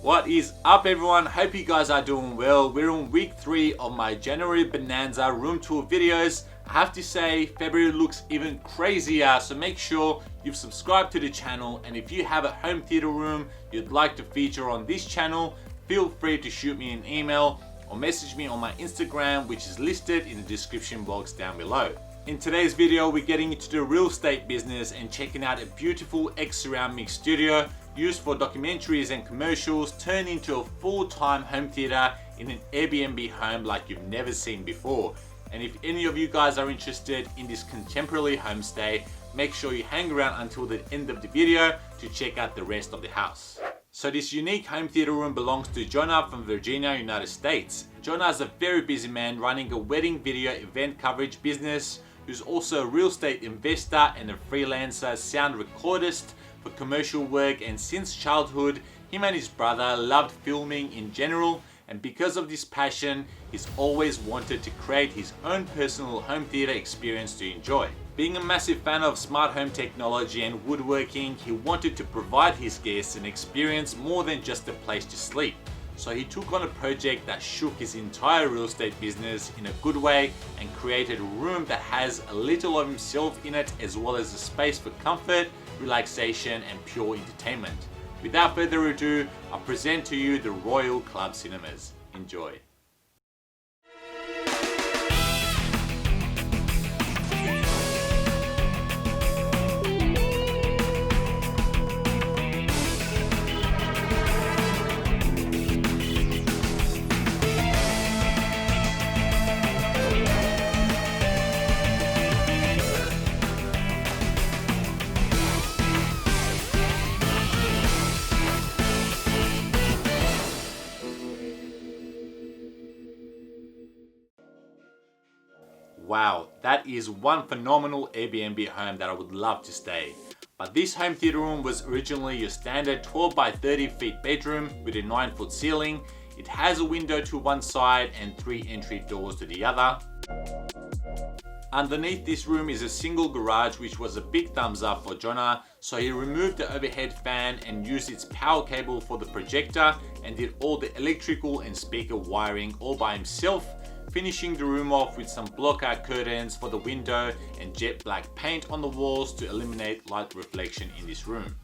What is up everyone? Hope you guys are doing well. We're on week 3 of my January Bonanza room tour videos. I have to say February looks even crazier, so make sure you've subscribed to the channel, and if you have a home theater room you'd like to feature on this channel, feel free to shoot me an email or message me on my Instagram, which is listed in the description box down below. In today's video we're getting into the real estate business and checking out a beautiful X-Surround mixed studio used for documentaries and commercials, turned into a full-time home theater in an Airbnb home like you've never seen before. And if any of you guys are interested in this contemporary homestay, make sure you hang around until the end of the video to check out the rest of the house. So this unique home theater room belongs to Jonah from Virginia, United States. Jonah is a very busy man running a wedding video event coverage business, who's also a real estate investor and a freelancer sound recordist for commercial work, and since childhood him and his brother loved filming in general, and because of this passion he's always wanted to create his own personal home theater experience to enjoy. Being a massive fan of smart home technology and woodworking, he wanted to provide his guests an experience more than just a place to sleep. So he took on a project that shook his entire real estate business in a good way and created a room that has a little of himself in it, as well as a space for comfort, relaxation and pure entertainment. Without further ado, I present to you the Royal Club Cinemas. Enjoy. Wow, that is one phenomenal Airbnb home that I would love to stay. But this home theater room was originally your standard 12 by 30 feet bedroom with a 9-foot ceiling. It has a window to one side and 3 entry doors to the other. Underneath this room is a single garage, which was a big thumbs up for Jonah, so he removed the overhead fan and used its power cable for the projector and did all the electrical and speaker wiring all by himself, finishing the room off with some blockout curtains for the window and jet black paint on the walls to eliminate light reflection in this room.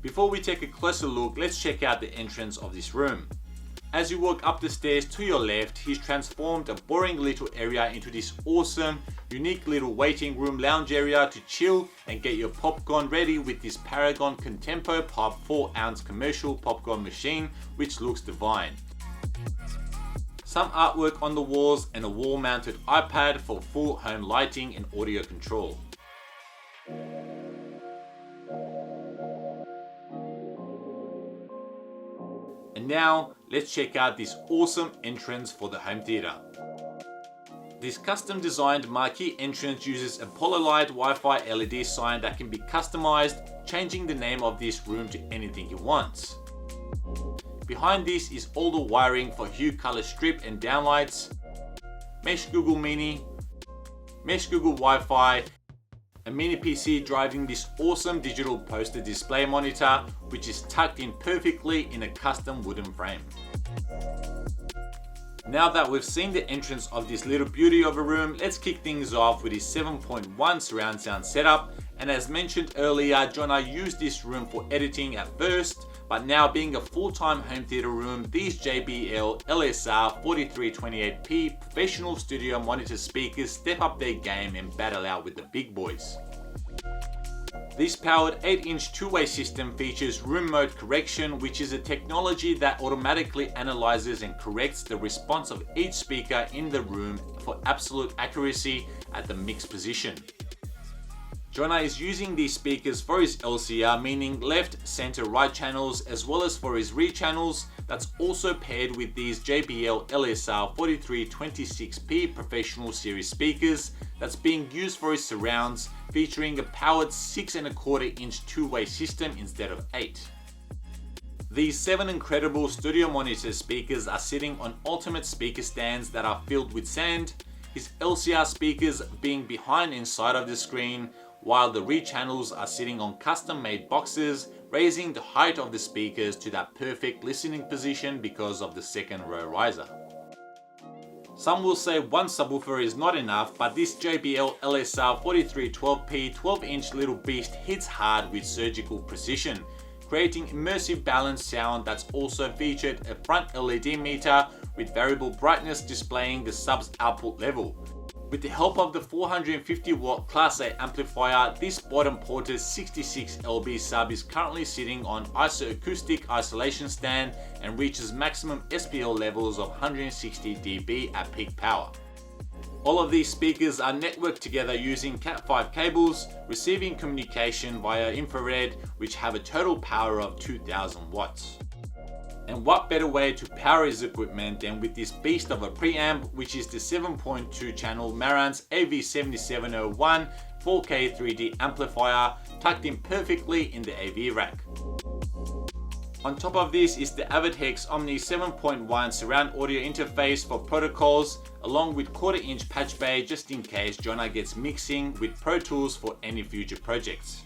Before we take a closer look, let's check out the entrance of this room. As you walk up the stairs to your left, he's transformed a boring little area into this awesome, unique little waiting room lounge area to chill and get your popcorn ready with this Paragon Contempo Pop 4-ounce commercial popcorn machine, which looks divine. Some artwork on the walls and a wall-mounted iPad for full home lighting and audio control. And now, let's check out this awesome entrance for the home theater. This custom designed marquee entrance uses a Pololight Wi-Fi LED sign that can be customized, changing the name of this room to anything you want. Behind this is all the wiring for Hue color strip and downlights, Mesh Google Mini, Mesh Google Wi-Fi, a mini PC driving this awesome digital poster display monitor, which is tucked in perfectly in a custom wooden frame. Now that we've seen the entrance of this little beauty of a room, let's kick things off with his 7.1 surround sound setup. And as mentioned earlier, Jonah used this room for editing at first, but now being a full-time home theater room, these JBL LSR 4328P professional studio monitor speakers step up their game and battle out with the big boys. This powered 8-inch two-way system features room mode correction, which is a technology that automatically analyzes and corrects the response of each speaker in the room for absolute accuracy at the mix position. Jonah is using these speakers for his LCR, meaning left, center, right channels, as well as for his rear channels. That's also paired with these JBL LSR 4326P professional series speakers that's being used for his surrounds, featuring a powered 6.25-inch two-way system instead of 8. These 7 incredible studio monitor speakers are sitting on ultimate speaker stands that are filled with sand, his LCR speakers being behind inside of the screen, while the rear channels are sitting on custom-made boxes, raising the height of the speakers to that perfect listening position because of the second row riser. Some will say one subwoofer is not enough, but this JBL LSR 4312P 12-inch little beast hits hard with surgical precision, creating immersive balanced sound that's also featured a front LED meter with variable brightness displaying the sub's output level. With the help of the 450 watt Class A amplifier, this bottom ported 66 lb sub is currently sitting on isoacoustic isolation stand and reaches maximum SPL levels of 160 dB at peak power. All of these speakers are networked together using Cat5 cables, receiving communication via infrared, which have a total power of 2000 watts. And what better way to power his equipment than with this beast of a preamp, which is the 7.2 channel Marantz AV7701 4K 3D amplifier tucked in perfectly in the AV rack. On top of this is the AvidHex Omni 7.1 surround audio interface for protocols, along with 1/4 inch patch bay just in case Jonah gets mixing with Pro Tools for any future projects.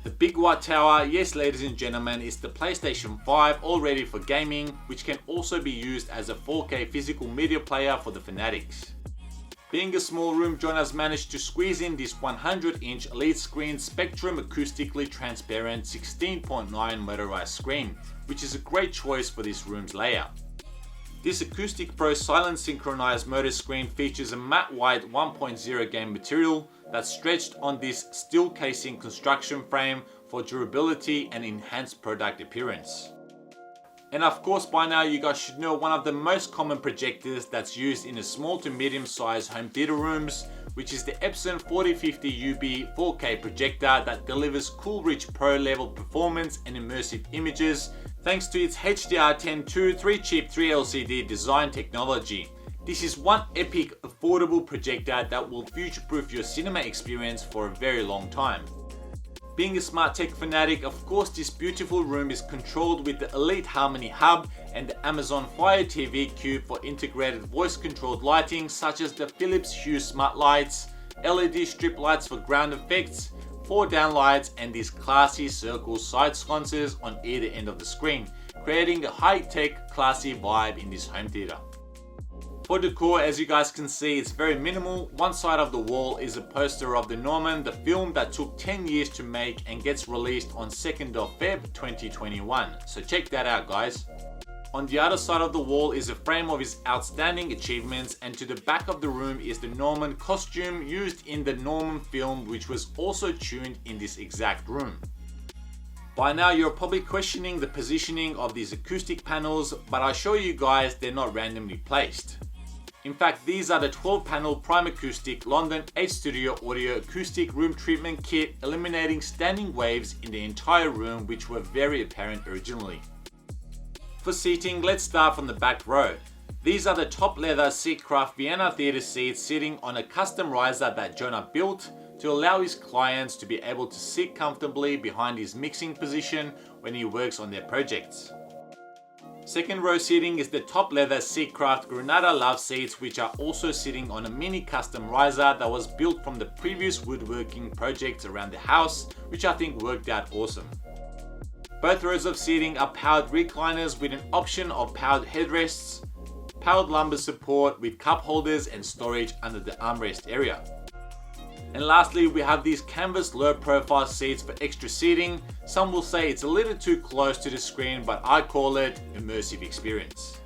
The big white tower, yes ladies and gentlemen, is the PlayStation 5 all ready for gaming, which can also be used as a 4K physical media player for the fanatics. Being a small room, John has managed to squeeze in this 100-inch Elite screen Spectrum acoustically transparent 16.9 motorized screen, which is a great choice for this room's layout. This Acoustic Pro silent synchronized motor screen features a matte white 1.0 game material that's stretched on this steel casing construction frame for durability and enhanced product appearance. And of course by now you guys should know one of the most common projectors that's used in a small to medium sized home theater rooms, which is the Epson 4050 UB 4K projector that delivers Coolridge Pro level performance and immersive images thanks to its HDR10 3-chip 3LCD design technology. This is one epic, affordable projector that will future-proof your cinema experience for a very long time. Being a smart tech fanatic, of course this beautiful room is controlled with the Elite Harmony Hub and the Amazon Fire TV Cube for integrated voice-controlled lighting such as the Philips Hue Smart Lights, LED strip lights for ground effects, 4 downlights and these classy circle side sconces on either end of the screen, creating a high-tech, classy vibe in this home theater. For decor, as you guys can see, it's very minimal. One side of the wall is a poster of The Norman, the film that took 10 years to make and gets released on 2nd of Feb 2021. So check that out guys. On the other side of the wall is a frame of his outstanding achievements, and to the back of the room is the Norman costume used in the Norman film, which was also tuned in this exact room. By now you're probably questioning the positioning of these acoustic panels, but I assure you guys they're not randomly placed. In fact, these are the 12-panel Prime Acoustic London 8 Studio Audio Acoustic Room Treatment Kit, eliminating standing waves in the entire room, which were very apparent originally. For seating, let's start from the back row. These are the top leather Seatcraft Vienna Theatre Seats sitting on a custom riser that Jonah built to allow his clients to be able to sit comfortably behind his mixing position when he works on their projects. Second row seating is the top leather Seatcraft Grenada Love Seats, which are also sitting on a mini custom riser that was built from the previous woodworking projects around the house, which I think worked out awesome. Both rows of seating are powered recliners with an option of powered headrests, powered lumbar support with cup holders and storage under the armrest area. And lastly, we have these canvas low profile seats for extra seating. Some will say it's a little too close to the screen, but I call it immersive experience.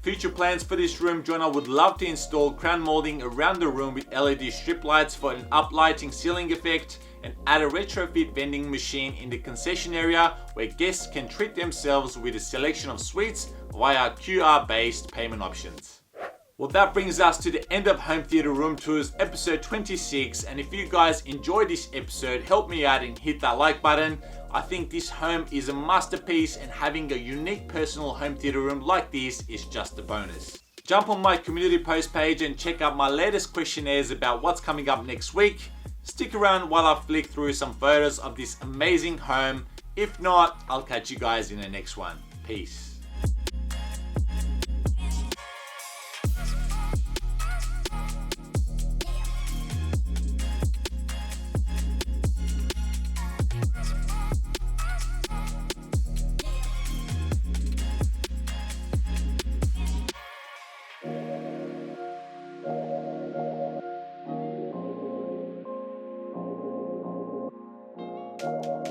Future plans for this room, Jonah would love to install crown molding around the room with LED strip lights for an uplighting ceiling effect, and add a retrofit vending machine in the concession area where guests can treat themselves with a selection of sweets via QR-based payment options. Well, that brings us to the end of Home Theater Room Tours episode 26, and if you guys enjoyed this episode, help me out and hit that like button. I think this home is a masterpiece, and having a unique personal home theater room like this is just a bonus. Jump on my community post page and check out my latest questionnaires about what's coming up next week. Stick around while I flick through some photos of this amazing home. If not, I'll catch you guys in the next one. Peace. you.